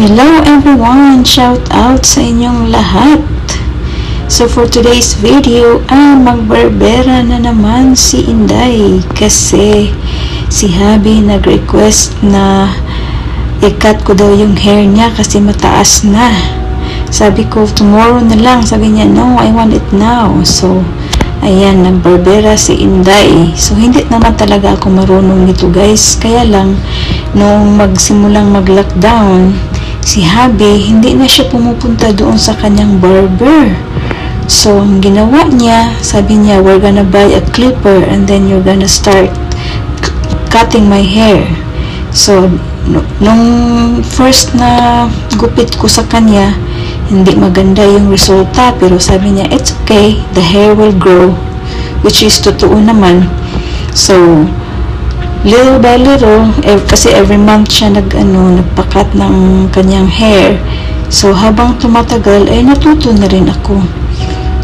Hello everyone! Shout out sa inyong lahat! So for today's video ay magbarbera na naman si Inday kasi si Habi nag-request na i-cut ko daw yung hair niya kasi mataas na. Sabi ko tomorrow na lang, sabi niya no, I want it now. So ayan, nagbarbera si Inday. So hindi naman talaga ako marunong nito guys, kaya lang nung magsimulang mag-lockdown si Habi, hindi na siya pumupunta doon sa kanyang barber. So, ang ginawa niya, sabi niya, we're gonna buy a clipper and then you're gonna start cutting my hair. So, nung first na gupit ko sa kanya, hindi maganda yung resulta, pero sabi niya, it's okay, the hair will grow, which is totoo naman. So, little by little, kasi every month siya nagpakat ng kanyang hair. So, habang tumatagal, ay natuto na rin ako.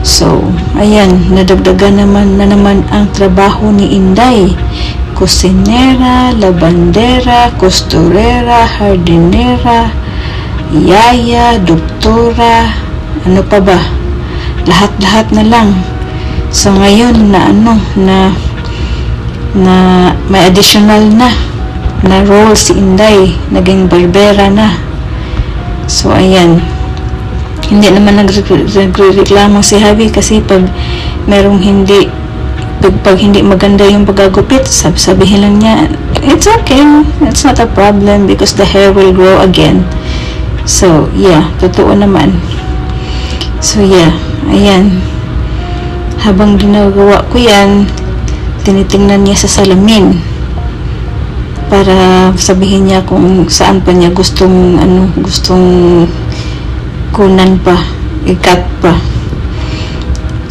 So, ayan, nadagdagan na naman ang trabaho ni Inday. Kusinera, labandera, kosturera, hardinera, yaya, doktora, ano pa ba? Lahat-lahat na lang. So, ngayon na may additional na role si Inday, naging barbera na. So ayan, hindi naman nagreklamo si Habi kasi pag merong pag hindi maganda yung pagagupit, sabihin lang niya, it's okay, it's not a problem because the hair will grow again. So yeah, totoo naman. So yeah, ayan, habang ginagawa ko yan, tinitingnan niya sa salamin para sabihin niya kung saan pa niya gustong kunan pa, i-cut pa.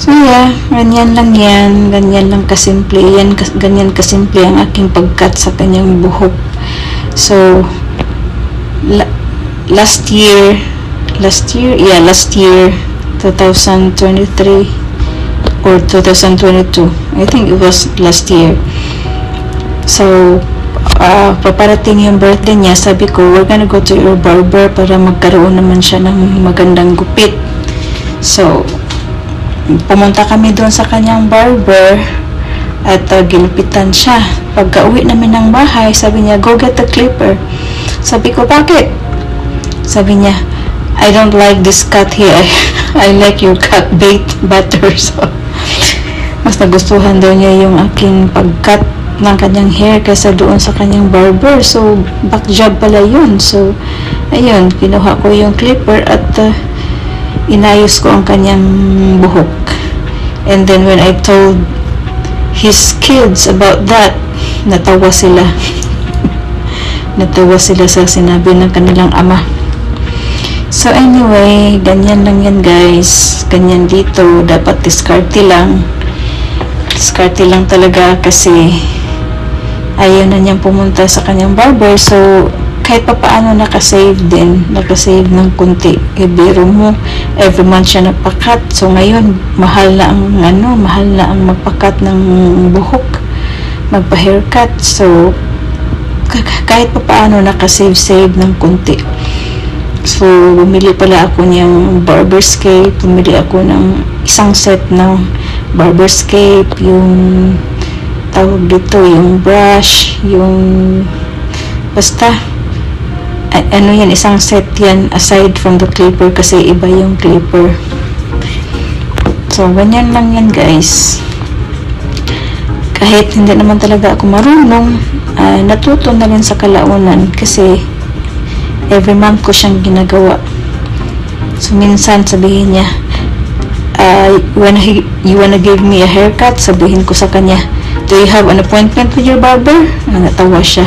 So yeah, ganyan lang kasimple yan, ganyan kasimple ang aking pag-cut sa kanyang buhok. So last year 2023 or 2022, I think it was last year. So paparating yung birthday niya, sabi ko we're gonna go to your barber para magkaroon naman siya ng magandang gupit. So pumunta kami doon sa kanyang barber at ginupitan siya. Pagka uwi namin ng bahay, sabi niya go get the clipper. Sabi ko bakit? Sabi niya, I don't like this cut here. I like your cut better. So mas nagustuhan daw niya yung aking pag-cut ng kanyang hair kaysa doon sa kanyang barber. So, back job pala yun. So, ayun, kinuha ko yung clipper at inayos ko ang kanyang buhok. And then, when I told his kids about that, natawa sila. Natawa sila sa sinabi ng kanilang ama. So, anyway, ganyan lang yan guys. Ganyan dito. Dapat diskarte lang. Diskarte lang talaga kasi ayaw na niyang pumunta sa kanyang barber. So kahit pa paano nakasave ng kunti. Biro mo, every month siya nagpakat. So ngayon mahal na ang magpakat ng buhok, magpa-haircut. So kahit pa paano nakasave ng kunti. So bumili pala ako niyang barberscape, bumili ako ng isang set ng barberscape, yung tawag dito, yung brush, yung basta yan, isang set yan aside from the clipper kasi iba yung clipper. So ganyan lang yan guys. Kahit hindi naman talaga ako marunong, natuto na rin sa kalaunan kasi every month ko siyang ginagawa. So minsan sabihin niya, you wanna give me a haircut? Sabihin ko sa kanya, do you have an appointment with your barber? Natawa siya.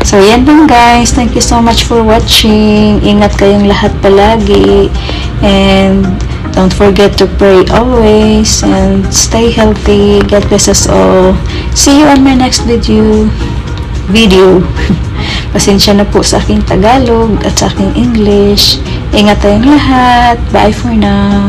So yan lang guys, thank you so much for watching. Ingat kayong lahat palagi and don't forget to pray always and stay healthy. God bless us all. See you on my next video. Pasensya na po sa aking Tagalog at sa aking English. Ingat tayong lahat. Bye for now.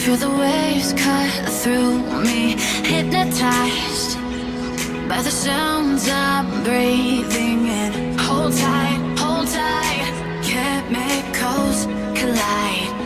Feel the waves cut through me, hypnotized by the sounds I'm breathing in. Hold tight, chemicals collide.